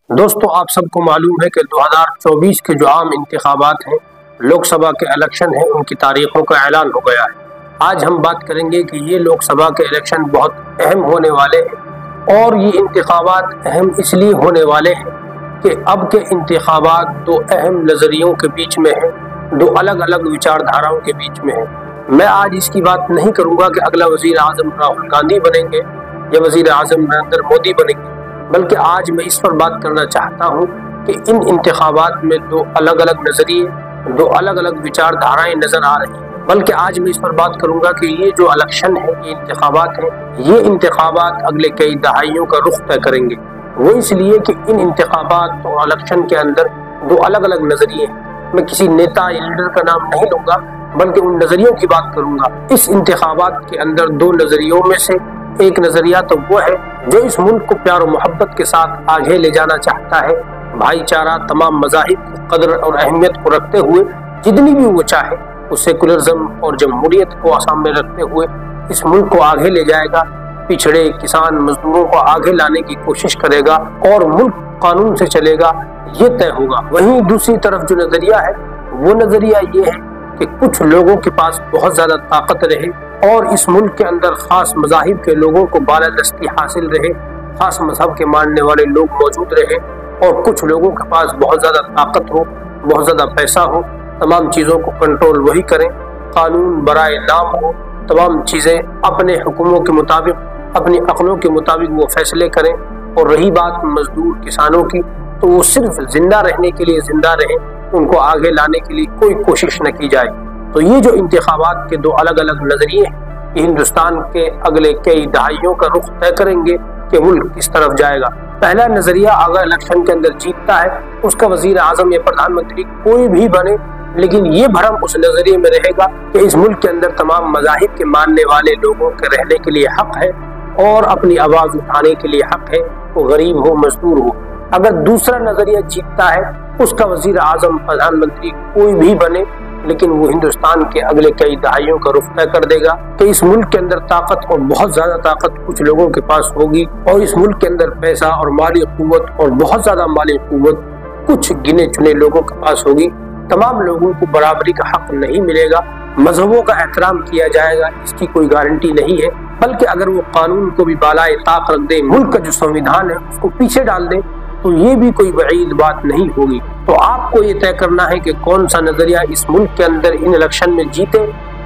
दोस्तों, आप सबको मालूम है कि 2024 के जो आम इंतखाबात हैं, लोक सभा के इलेक्शन हैं, उनकी तारीखों का ऐलान हो गया है। आज हम बात करेंगे कि ये लोक सभा के इलेक्शन बहुत अहम होने वाले हैं और ये इंतखाबात अहम इसलिए होने वाले हैं कि अब के इंतखाबात दो अहम नज़रियों के बीच में हैं, दो अलग अलग विचारधाराओं के बीच में हैं। मैं आज इसकी बात नहीं करूँगा कि अगला वज़ीर आज़म राहुल गांधी बनेंगे या वज़ीर आज़म नरेंद्र मोदी बनेंगे, बल्कि आज मैं इस पर बात करना चाहता हूँ कि इन इंतखाबात में दो अलग अलग नज़रिए, दो अलग अलग विचारधाराएं नज़र आ रही हैं। बल्कि आज मैं इस पर बात करूँगा कि ये जो इलेक्शन है, ये इंतखाबात हैं, ये इंतखाबात अगले कई दहाइयों का रुख तय करेंगे। वो इसलिए कि इन इंतखाबात और इलेक्शन के अंदर दो अलग अलग नज़रिए हैं। मैं किसी नेता या लीडर का नाम नहीं लूँगा, बल्कि उन नज़रियों की बात करूँगा। इस इंतखाबात के अंदर दो नज़रियों में से एक नजरिया तो वो है जो इस मुल्क को प्यार और मोहब्बत के साथ आगे ले जाना चाहता है, भाईचारा, तमाम मज़ाहिब की कदर और अहमियत को रखते हुए जितनी भी वो चाहे वो सेकुलरिज्म और जमहूरियत को सामने रखते हुए इस मुल्क को आगे ले जाएगा, पिछड़े किसान मजदूरों को आगे लाने की कोशिश करेगा और मुल्क कानून से चलेगा, ये तय होगा। वहीं दूसरी तरफ जो नजरिया है वो नजरिया ये है कि कुछ लोगों के पास बहुत ज्यादा ताकत रहे और इस मुल्क के अंदर खास मज़ाहिब के लोगों को बालादस्ती हासिल रहे, खास मजहब के मानने वाले लोग मौजूद रहे और कुछ लोगों के पास बहुत ज़्यादा ताकत हो, बहुत ज़्यादा पैसा हो, तमाम चीज़ों को कंट्रोल वही करें, कानून बराए नाम हो, तमाम चीज़ें अपने हुक्मों के मुताबिक, अपनी अक्लों के मुताबिक वो फैसले करें। और रही बात मजदूर किसानों की, तो वो सिर्फ जिंदा रहने के लिए जिंदा रहे, उनको आगे लाने के लिए कोई कोशिश न की जाए। तो ये जो इंतखाबात के दो अलग अलग नजरिए हैं, ये हिंदुस्तान के अगले कई दहाइयों का रुख तय करेंगे कि मुल्क किस तरफ जाएगा। पहला नजरिया, अगर इलेक्शन के अंदर जीतता है उसका वजीर आजम या प्रधानमंत्री कोई भी बने, लेकिन ये भरम उस नजरिए में रहेगा कि इस मुल्क के अंदर तमाम मज़ाहिब के मानने वाले लोगों के रहने के लिए हक है और अपनी आवाज उठाने के लिए हक है, वो गरीब हो, मजदूर हो। अगर दूसरा नजरिया जीतता है उसका वजीर आजम, प्रधानमंत्री कोई भी बने, लेकिन वो हिंदुस्तान के अगले कई दहाइयों का रुख तय कर देगा कि इस मुल्क के अंदर ताकत और बहुत ज्यादा ताकत कुछ लोगों के पास होगी और इस मुल्क के अंदर पैसा और माली कुव्वत और बहुत ज्यादा माली कुव्वत कुछ गिने चुने लोगों के पास होगी। तमाम लोगों को बराबरी का हक नहीं मिलेगा, मजहबों का एहतराम किया जाएगा, इसकी कोई गारंटी नहीं है। बल्कि अगर वो कानून को भी बालाए ताक रख दे, मुल्क का जो संविधान है उसको पीछे डाल दे, तो ये भी कोई बईद बात नहीं होगी। तो आपको ये तय करना है कि कौन सा नजरिया इस मुल्क के अंदर इन इलेक्शन में जीते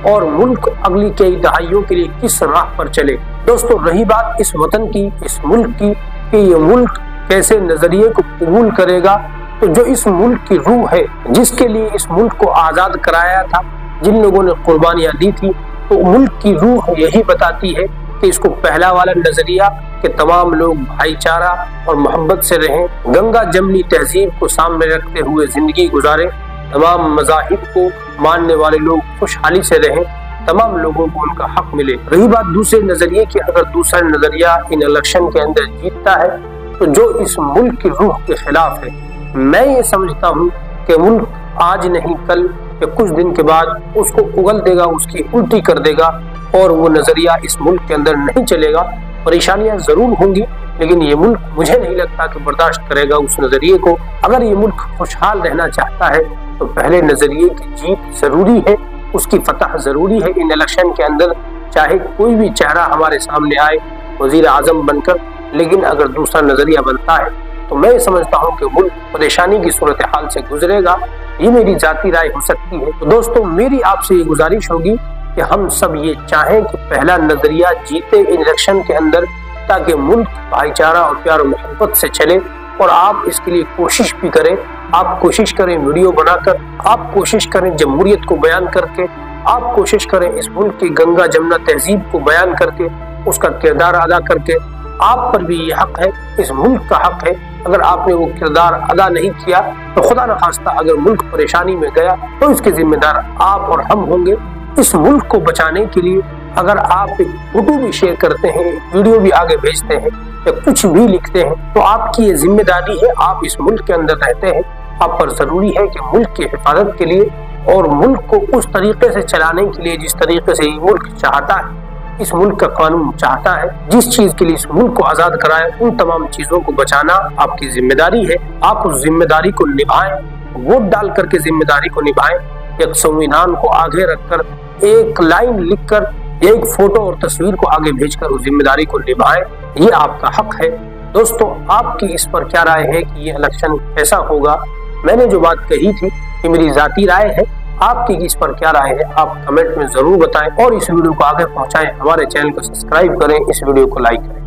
और मुल्क अगली कई दहाइयों के लिए किस राह पर चले। दोस्तों, रही बात इस वतन की, इस मुल्क की, कि ये मुल्क कैसे नजरिए को कबूल करेगा, तो जो इस मुल्क की रूह है, जिसके लिए इस मुल्क को आजाद कराया था, जिन लोगों ने कुर्बानियां दी थी, तो मुल्क की रूह यही बताती है कि इसको पहला वाला नजरिया कि तमाम लोग भाईचारा और मोहब्बत से रहें, गंगा जमनी तहजीब को सामने रखते हुए जिंदगी गुजारें, तमाम मज़ाहिब को मानने वाले लोग खुशहाली से रहें, तमाम लोगों को उनका हक मिले। रही बात दूसरे नजरिए की, अगर दूसरा नजरिया इन इलेक्शन के अंदर जीतता है तो जो इस मुल्क की रूह के खिलाफ है, मैं ये समझता हूँ कि मुल्क आज नहीं कल या कुछ दिन के बाद उसको उगल देगा, उसकी उल्टी कर देगा और वो नजरिया इस मुल्क के अंदर नहीं चलेगा। परेशानियां जरूर होंगी, लेकिन ये मुल्क मुझे नहीं लगता कि बर्दाश्त करेगा उस नजरिए को। अगर ये मुल्क खुशहाल रहना चाहता है तो पहले नजरिए की जीत जरूरी है, उसकी फतह जरूरी है इन इलेक्शन के अंदर, चाहे कोई भी चेहरा हमारे सामने आए वजीर आजम बनकर। लेकिन अगर दूसरा नजरिया बनता है तो मैं समझता हूँ कि मुल्क परेशानी की सूरत हाल से गुजरेगा। ये मेरी जाती राय हो सकती है। तो दोस्तों, मेरी आपसे ये गुजारिश होगी कि हम सब ये चाहें कि पहला नजरिया जीते इन इलेक्शन के अंदर, ताकि मुल्क भाईचारा और प्यार और मोहब्बत से चले। और आप इसके लिए कोशिश भी करें, आप कोशिश करें वीडियो बनाकर, आप कोशिश करें जमहूरियत को बयान करके, आप कोशिश करें इस मुल्क की गंगा जमुना तहजीब को बयान करके, उसका किरदार अदा करके। आप पर भी ये हक है, इस मुल्क का हक है। अगर आपने वो किरदार अदा नहीं किया तो खुदा न खास्ता अगर मुल्क परेशानी में गया तो इसके जिम्मेदार आप और हम होंगे। इस मुल्क को बचाने के लिए अगर आप एक फोटो भी शेयर करते हैं, वीडियो भी आगे भेजते हैं या कुछ भी लिखते हैं, तो आपकी ये जिम्मेदारी है। आप इस मुल्क के अंदर रहते हैं, आप पर जरूरी है कि मुल्क की हिफाजत के लिए और मुल्क को उस तरीके से चलाने के लिए जिस तरीके से ये मुल्क चाहता है, इस मुल्क का कानून चाहता है। जिस चीज के लिए इस मुल्क को आजाद कराए उन तमाम चीजों को बचाना आपकी जिम्मेदारी है। आप उस जिम्मेदारी को निभाएं, वोट डाल करके जिम्मेदारी को निभाएं। एक संविधान को आगे रखकर, एक लाइन लिखकर, एक फोटो और तस्वीर को आगे भेजकर उस जिम्मेदारी को निभाएं, ये आपका हक है। दोस्तों, आपकी इस पर क्या राय है कि ये इलेक्शन कैसा होगा? मैंने जो बात कही थी ये मेरी जाती राय है, आपकी इस पर क्या राय है आप कमेंट में जरूर बताएं और इस वीडियो को आगे पहुंचाएं। हमारे चैनल को सब्सक्राइब करें, इस वीडियो को लाइक करें।